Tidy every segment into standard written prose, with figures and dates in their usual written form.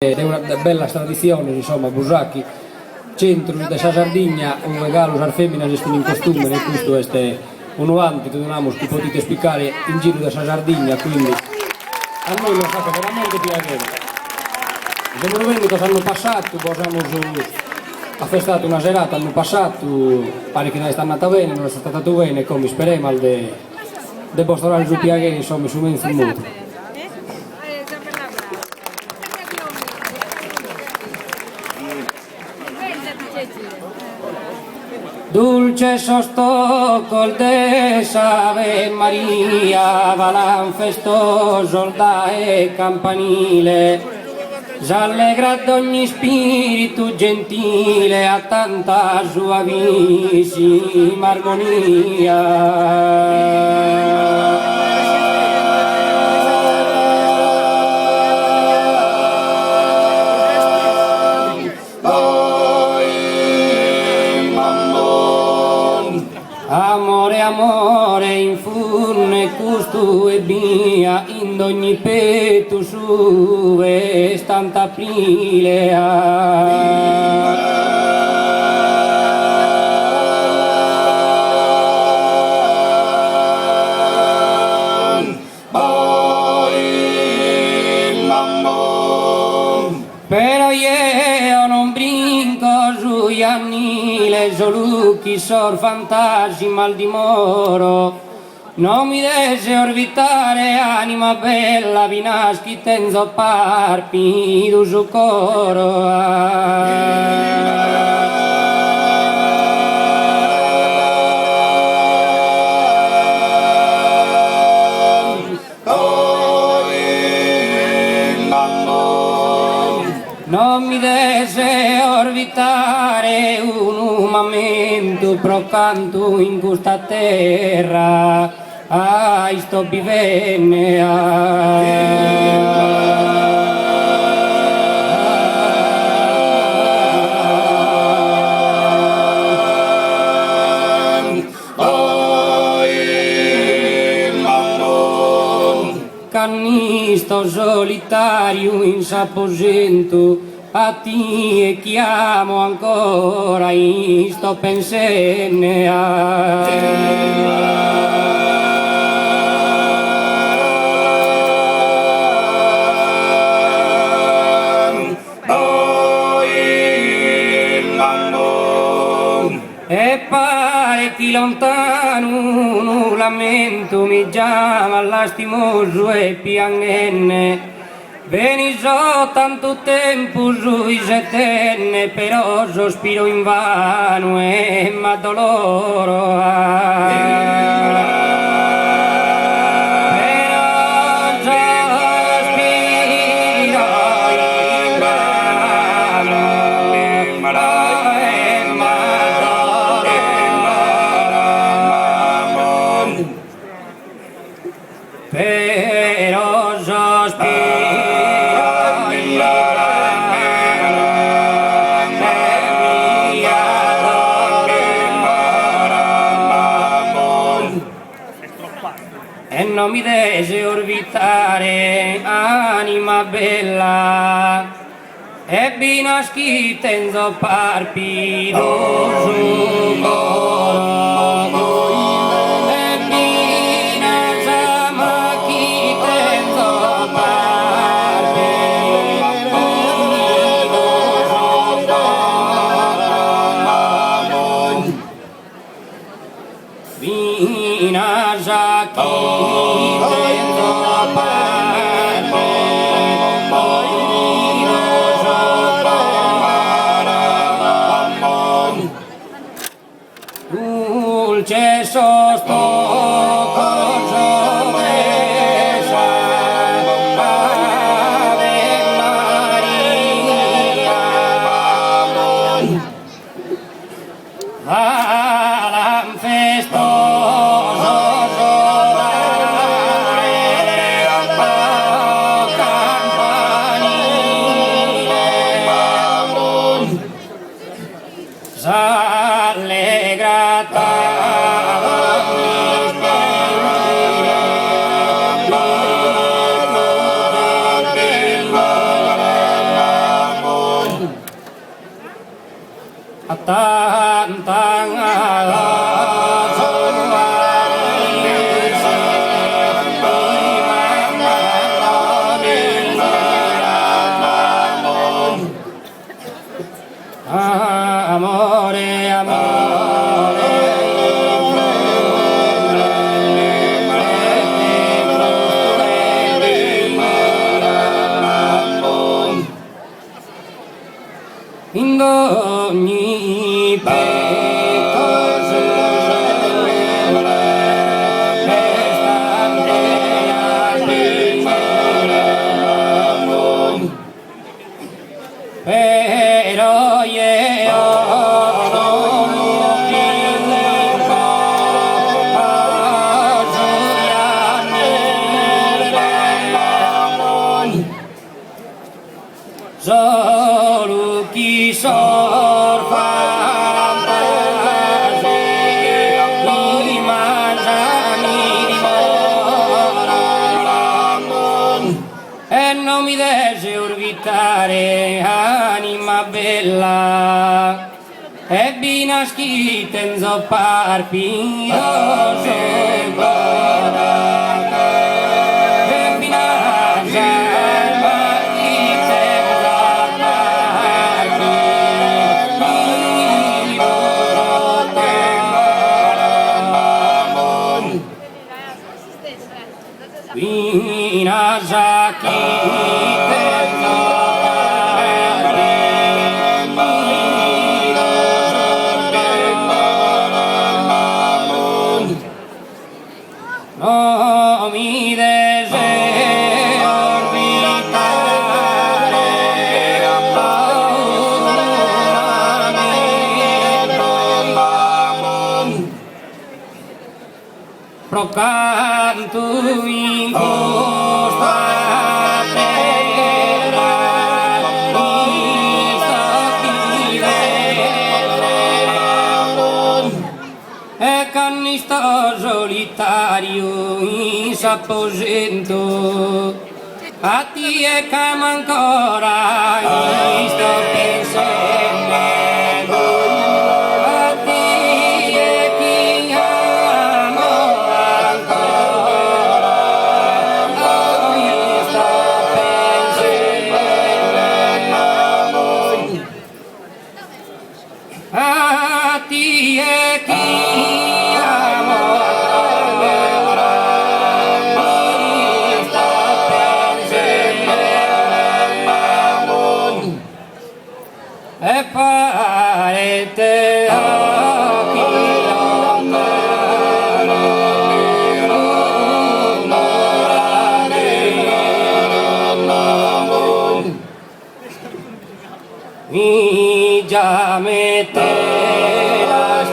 È una bella tradizione, insomma, Busacchi, centro della Sardegna, un regalo al femmina che in costume, e questo è un ambito che potete spiegare in giro della Sardegna, quindi a noi lo fa veramente piacere. Siamo venuti l'anno passato, abbiamo festato una serata l'anno passato, pare che non è stata bene, non è stata bene, come speriamo di mostrare il piacere, insomma, su mezzo mondo. Dulce sosto col de Ave Maria, valan festoso da e campanile, s'allegra d'ogni spirito gentile a tanta suavissima armonia. Amore, amore, in furne custo e via, in ogni petto su e stanta aprile. Però io non brinco sugli anni, le soluchi sor fantasi mal dimoro, non mi dese orbitare anima bella, vinaschi tenzo parpi du su coro. Non mi dese orbitare un momento pro canto in questa terra, sto vivendo. Cannisto solitario in s'aposento, a ti e chiamo ancora, sto pensando. E pare che lontano un lamento mi chiama lastimoso e piangenne. Veni so tanto tempo sui setenne, però sospiro invano e m'addoloro. Però sospiro invano e non mi dese orbitare anima bella e binaschi tenzo parpido su coro. Dulce sosto coso desa Ave Maria, valan festoso tantang amore, amore, in ogni petto però io solo chi sorfa mi mangiami e non mi deve orbitare anima bella e bina scritta in zopparpi Vina Jackie no mi deseo orbitare pro canto in costa terra e cannisto solitario in s'apposento a ti e cam ancora in sto pensando a ti e chi amo ancora in sto pensando a ti e chi e parete occhi mi già mette la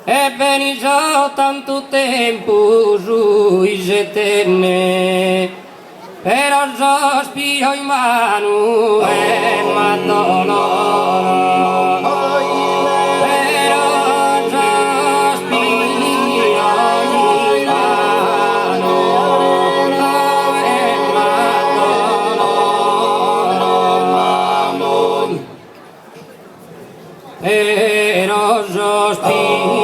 e veni già tanto tempo su tenne però già spiro in mano e m'addoloro però già spiro in mano e m'addoloro però già spiro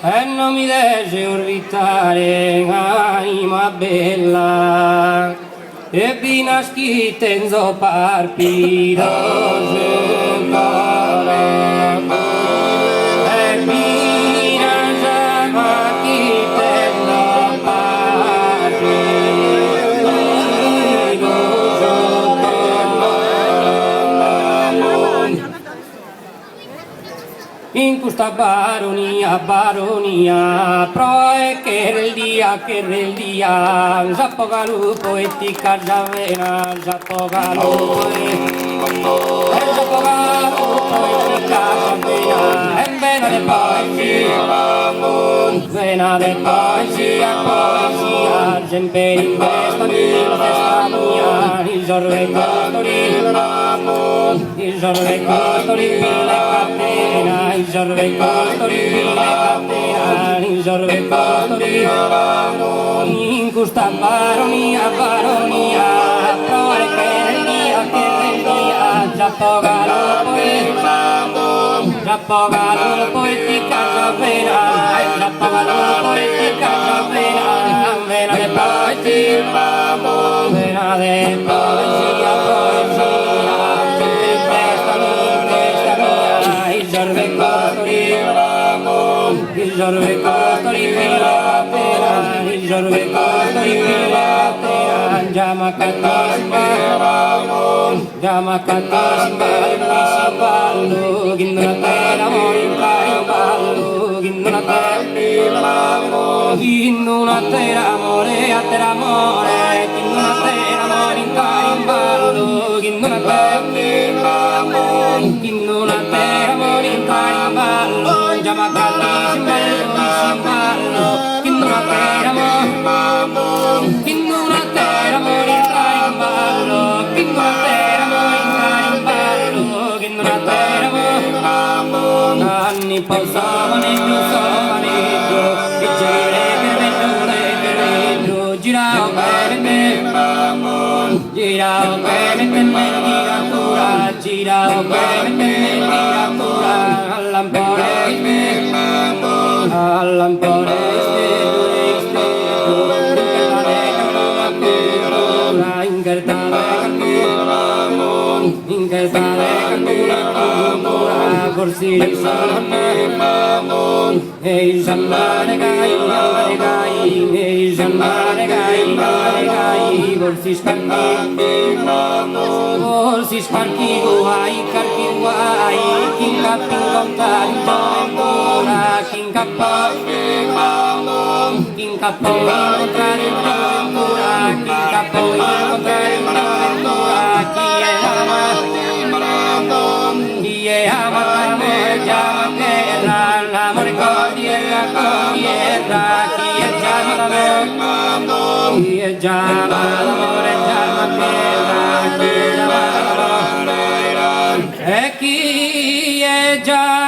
e non mi deve orbitare anima bella e bina scritta in zopparpi e bina scritta in zopparpi in questa baronia, pro e che il dia, zappo galupo e ti cargiavena, zappo galupo e zappo galupo e ti cargiavena, e vena de poesia, sempre in festa mia, il giorno in il sorve costoli le catena, il sorve costoli le catena, il sorve costoli in questa baronia, provare che nel dia, già pogalo poi ti caccia vera, già pogalo poi ti caccia vera, vera de poesia, vera de poesia, questa mia, il sorve costoli la pera, il sorve costoli la pera, jama katisma, ballo, ginduna tera morin ballo, ginduna tera amore, a tera amore, ginduna tera morin ballo, ginduna tera morin ballo, jama katisma, ballo, ginduna tera morin ballo, ginduna tera morin ballo, ginduna tera morin ballo, ginduna tera morin ballo, anni passavano e più sovaneggio, e gire per veggio, giravo per me, giravo per me, giravo per me, all'ampore, corsi di sanne, e il sannare gai, corsi scarchi guai, king cappi contari, king cappi incontrare ancora, king cappi incontrare ancora, chi è amato, l'amore cordiera, chi è già l'amore, e chi è già